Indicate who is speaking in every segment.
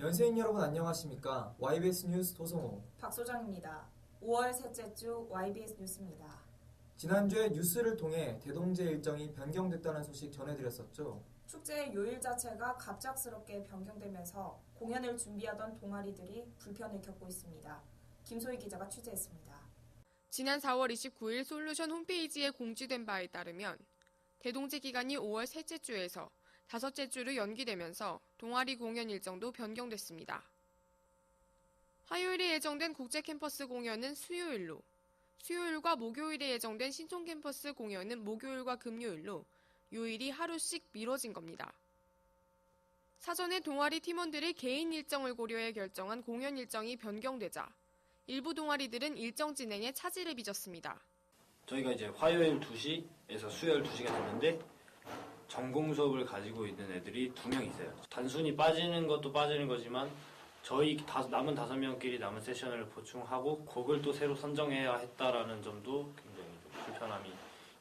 Speaker 1: 연세인 여러분 안녕하십니까? YBS 뉴스 도성호
Speaker 2: 박소정입니다. 5월 셋째 주 YBS 뉴스입니다.
Speaker 1: 지난주에 뉴스를 통해 대동제 일정이 변경됐다는 소식 전해드렸었죠.
Speaker 2: 축제의 요일 자체가 갑작스럽게 변경되면서 공연을 준비하던 동아리들이 불편을 겪고 있습니다. 김소희 기자가 취재했습니다.
Speaker 3: 지난 4월 29일 솔루션 홈페이지에 공지된 바에 따르면 대동제 기간이 5월 셋째 주에서 다섯째 주로 연기되면서 동아리 공연 일정도 변경됐습니다. 화요일에 예정된 국제 캠퍼스 공연은 수요일로, 수요일과 목요일에 예정된 신촌 캠퍼스 공연은 목요일과 금요일로 요일이 하루씩 미뤄진 겁니다. 사전에 동아리 팀원들의 개인 일정을 고려해 결정한 공연 일정이 변경되자 일부 동아리들은 일정 진행에 차질을 빚었습니다.
Speaker 4: 저희가 이제 화요일 2시에서 수요일 2시가 됐는데 전공 수업을 가지고 있는 애들이 2명 있어요. 단순히 빠지는 것도 빠지는 거지만 저희 남은 5명끼리 남은 세션을 보충하고 곡을 또 새로 선정해야 했다라는 점도 굉장히 좀 불편함이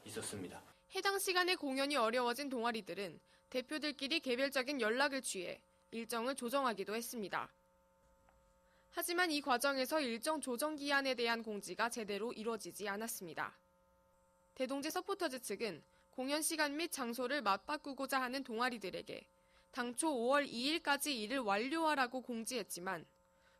Speaker 4: 있었습니다.
Speaker 3: 해당 시간에 공연이 어려워진 동아리들은 대표들끼리 개별적인 연락을 취해 일정을 조정하기도 했습니다. 하지만 이 과정에서 일정 조정 기한에 대한 공지가 제대로 이루어지지 않았습니다. 대동제 서포터즈 측은 공연 시간 및 장소를 맞바꾸고자 하는 동아리들에게 당초 5월 2일까지 일을 완료하라고 공지했지만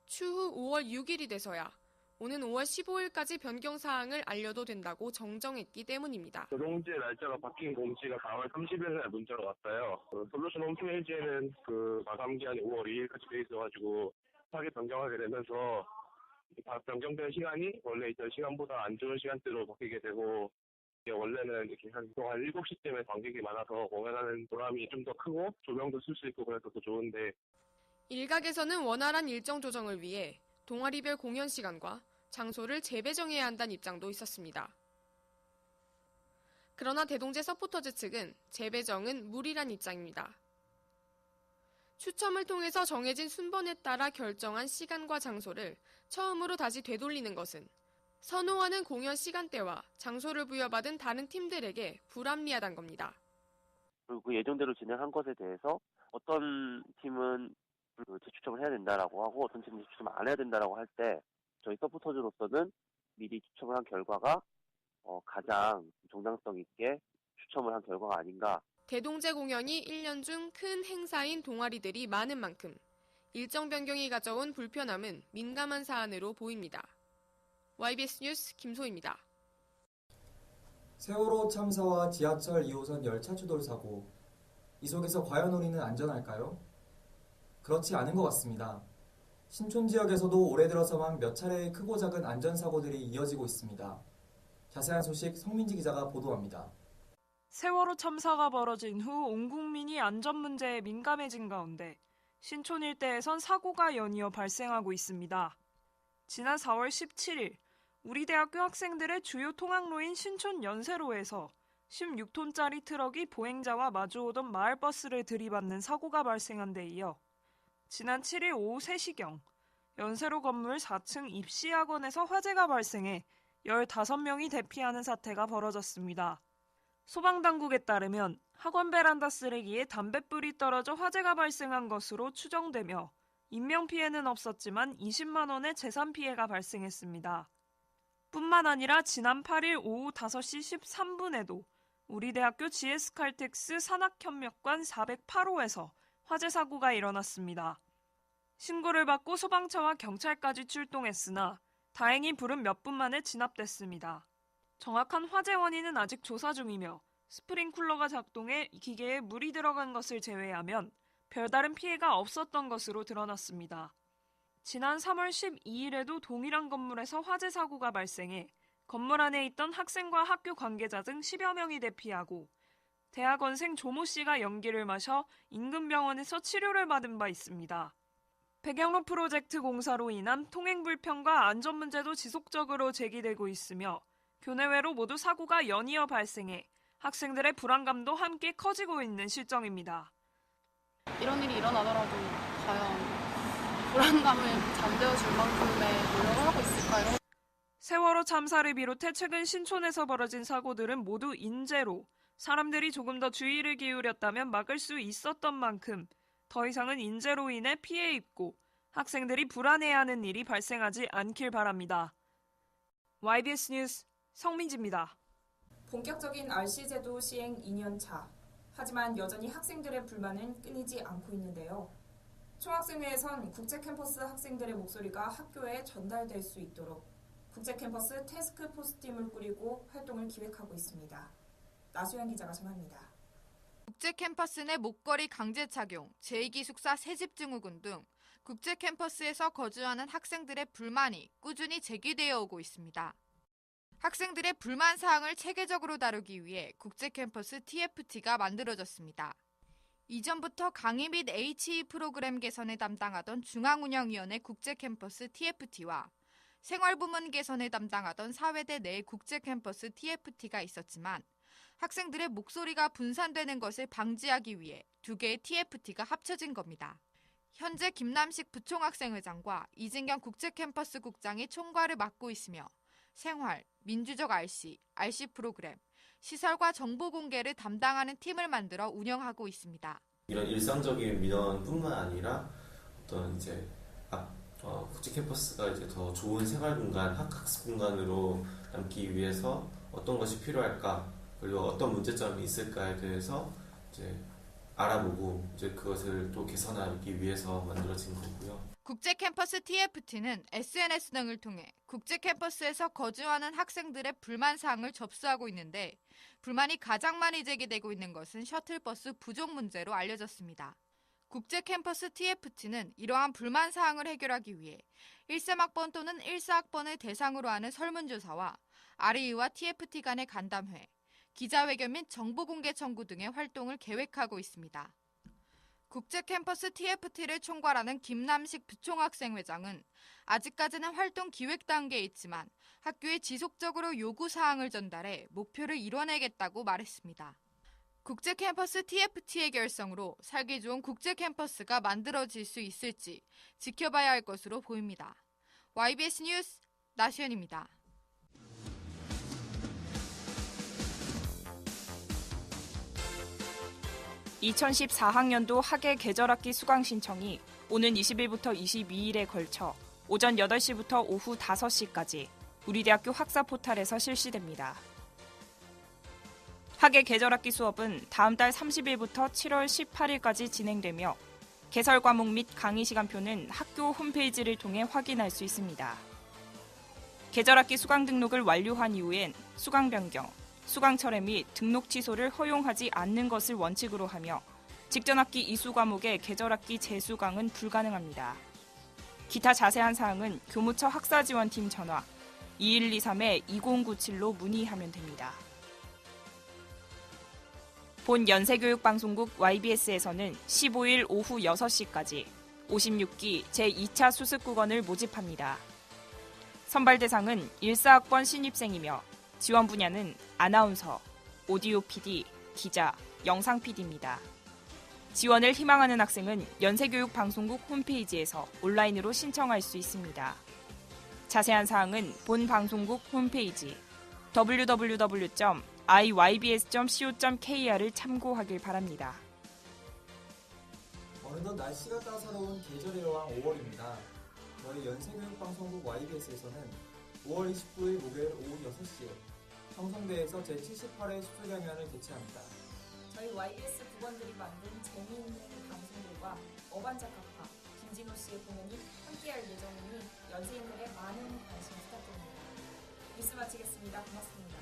Speaker 3: 추후 5월 6일이 돼서야 오는 5월 15일까지 변경 사항을 알려도 된다고 정정했기 때문입니다.
Speaker 5: 대동제 날짜가 바뀐 공지가 4월 30일 날 문자로 왔어요. 솔루션 홈페이지에는 마감 기한이 5월 2일까지 돼 있어가지고 하게 변경하게 되면서 변경된 시간이 원래 있던 시간보다 안 좋은 시간대로 바뀌게 되고 원래는 이렇게 한 7시쯤에 관객이 많아서 공연하는 보람이 좀 더 크고 조명도 쓸 수 있고 그래서 더 좋은데
Speaker 3: 일각에서는 원활한 일정 조정을 위해 동아리별 공연 시간과 장소를 재배정해야 한다는 입장도 있었습니다. 그러나 대동제 서포터즈 측은 재배정은 무리란 입장입니다. 추첨을 통해서 정해진 순번에 따라 결정한 시간과 장소를 처음으로 다시 되돌리는 것은 선호하는 공연 시간대와 장소를 부여받은 다른 팀들에게 불합리하다는 겁니다.
Speaker 6: 그리고 그 예정대로 진행한 것에 대해서 어떤 팀은 재추첨을 해야 된다라고 하고 어떤 팀은 재추첨을 안 해야 된다라고 할 때 저희 서포터즈로서는 미리 추첨을 한 결과가 가장 정당성 있게 추첨을 한 결과가 아닌가.
Speaker 3: 대동제 공연이 1년 중 큰 행사인 동아리들이 많은 만큼 일정 변경이 가져온 불편함은 민감한 사안으로 보입니다. YBS 뉴스 김소희입니다.
Speaker 1: 세월호 참사와 지하철 2호선 열차 추돌 사고, 이 속에서 과연 우리는 안전할까요? 그렇지 않은 것 같습니다. 신촌 지역에서도 올해 들어서만 몇 차례의 크고 작은 안전사고들이 이어지고 있습니다. 자세한 소식 성민지 기자가 보도합니다.
Speaker 7: 세월호 참사가 벌어진 후 온 국민이 안전 문제에 민감해진 가운데 신촌 일대에선 사고가 연이어 발생하고 있습니다. 지난 4월 17일 우리 대학교 학생들의 주요 통학로인 신촌 연세로에서 16톤짜리 트럭이 보행자와 마주오던 마을버스를 들이받는 사고가 발생한 데 이어 지난 7일 오후 3시경 연세로 건물 4층 입시학원에서 화재가 발생해 15명이 대피하는 사태가 벌어졌습니다. 소방당국에 따르면 학원 베란다 쓰레기에 담뱃불이 떨어져 화재가 발생한 것으로 추정되며 인명피해는 없었지만 20만 원의 재산 피해가 발생했습니다. 뿐만 아니라 지난 8일 오후 5시 13분에도 우리 대학교 GS칼텍스 산학협력관 408호에서 화재 사고가 일어났습니다. 신고를 받고 소방차와 경찰까지 출동했으나 다행히 불은 몇 분 만에 진압됐습니다. 정확한 화재 원인은 아직 조사 중이며 스프링쿨러가 작동해 기계에 물이 들어간 것을 제외하면 별다른 피해가 없었던 것으로 드러났습니다. 지난 3월 12일에도 동일한 건물에서 화재 사고가 발생해 건물 안에 있던 학생과 학교 관계자 등 10여 명이 대피하고 대학원생 조모 씨가 연기를 마셔 인근 병원에서 치료를 받은 바 있습니다. 배경로 프로젝트 공사로 인한 통행 불편과 안전 문제도 지속적으로 제기되고 있으며 교내외로 모두 사고가 연이어 발생해 학생들의 불안감도 함께 커지고 있는 실정입니다.
Speaker 8: 이런 일이 일어나더라도 과연 불안감을 잠재워줄 만큼의 노력을 하고 있을까요?
Speaker 7: 세월호 참사를 비롯해 최근 신촌에서 벌어진 사고들은 모두 인재로 사람들이 조금 더 주의를 기울였다면 막을 수 있었던 만큼 더 이상은 인재로 인해 피해 입고 학생들이 불안해하는 일이 발생하지 않길 바랍니다. YBS 뉴스 성민지입니다.
Speaker 2: 본격적인 RC 제도 시행 2년 차. 하지만 여전히 학생들의 불만은 끊이지 않고 있는데요. 총학생회에선 국제캠퍼스 학생들의 목소리가 학교에 전달될 수 있도록 국제캠퍼스 태스크포스팀을 꾸리고 활동을 기획하고 있습니다. 나수연 기자가 전합니다.
Speaker 9: 국제캠퍼스 내 목걸이 강제 착용, 제2기숙사 새집 증후군 등 국제캠퍼스에서 거주하는 학생들의 불만이 꾸준히 제기되어 오고 있습니다. 학생들의 불만 사항을 체계적으로 다루기 위해 국제캠퍼스 TFT가 만들어졌습니다. 이전부터 강의 및 HE 프로그램 개선에 담당하던 중앙운영위원회 국제캠퍼스 TFT와 생활부문 개선에 담당하던 사회대 내 국제캠퍼스 TFT가 있었지만 학생들의 목소리가 분산되는 것을 방지하기 위해 두 개의 TFT가 합쳐진 겁니다. 현재 김남식 부총학생회장과 이진경 국제캠퍼스 국장이 총괄을 맡고 있으며 생활, 민주적 RC, RC 프로그램, 시설과 정보 공개를 담당하는 팀을 만들어 운영하고 있습니다.
Speaker 10: 이런 일상적인 민원뿐만 아니라 어떤 이제 국제 캠퍼스가 이제 더 좋은 생활 공간, 학습 공간으로 남기 위해서 어떤 것이 필요할까, 그리고 어떤 문제점이 있을까에 대해서 이제 알아보고 이제 그것을 또 개선하기 위해서 만들어진 거고요.
Speaker 9: 국제 캠퍼스 TFT는 SNS 등을 통해 국제 캠퍼스에서 거주하는 학생들의 불만 사항을 접수하고 있는데 불만이 가장 많이 제기되고 있는 것은 셔틀버스 부족 문제로 알려졌습니다. 국제 캠퍼스 TFT는 이러한 불만 사항을 해결하기 위해 1,3학번 또는 1,4학번을 대상으로 하는 설문조사와 REU와 TFT 간의 간담회, 기자회견 및 정보공개 청구 등의 활동을 계획하고 있습니다. 국제 캠퍼스 TFT를 총괄하는 김남식 부총학생회장은 아직까지는 활동 기획 단계에 있지만 학교에 지속적으로 요구사항을 전달해 목표를 이뤄내겠다고 말했습니다. 국제 캠퍼스 TFT의 결성으로 살기 좋은 국제 캠퍼스가 만들어질 수 있을지 지켜봐야 할 것으로 보입니다. YBS 뉴스 나시연입니다.
Speaker 7: 2014학년도 학예 계절학기 수강 신청이 오는 20일부터 22일에 걸쳐 오전 8시부터 오후 5시까지 우리 대학교 학사 포탈에서 실시됩니다. 학예 계절학기 수업은 다음 달 30일부터 7월 18일까지 진행되며 개설 과목 및 강의 시간표는 학교 홈페이지를 통해 확인할 수 있습니다. 계절학기 수강 등록을 완료한 이후엔 수강 변경, 수강 철회 및 등록 취소를 허용하지 않는 것을 원칙으로 하며 직전 학기 이수 과목의 계절학기 재수강은 불가능합니다. 기타 자세한 사항은 교무처 학사지원팀 전화 2123-2097로 문의하면 됩니다. 본 연세교육방송국 YBS에서는 15일 오후 6시까지 56기 제2차 수습국원을 모집합니다. 선발 대상은 1사학번 신입생이며 지원 분야는 아나운서, 오디오 PD, 기자, 영상 PD입니다. 지원을 희망하는 학생은 연세교육방송국 홈페이지에서 온라인으로 신청할 수 있습니다. 자세한 사항은 본 방송국 홈페이지 www.iybs.co.kr을 참고하길 바랍니다.
Speaker 1: 어느덧 날씨가 따사로운 계절의 여왕 5월입니다. 저희 연세교육방송국 YBS에서는 5월 29일 목요일 오후 6시에 성성대에서 제78회 수술강연을 개최합니다.
Speaker 2: 저희 YBS 국원들이 만든 재미있는 방송들과 어반자카파, 김진호 씨의 공연이 함께할 예정이니 연세인들의 많은 관심 부탁드립니다. 뉴스 마치겠습니다. 고맙습니다.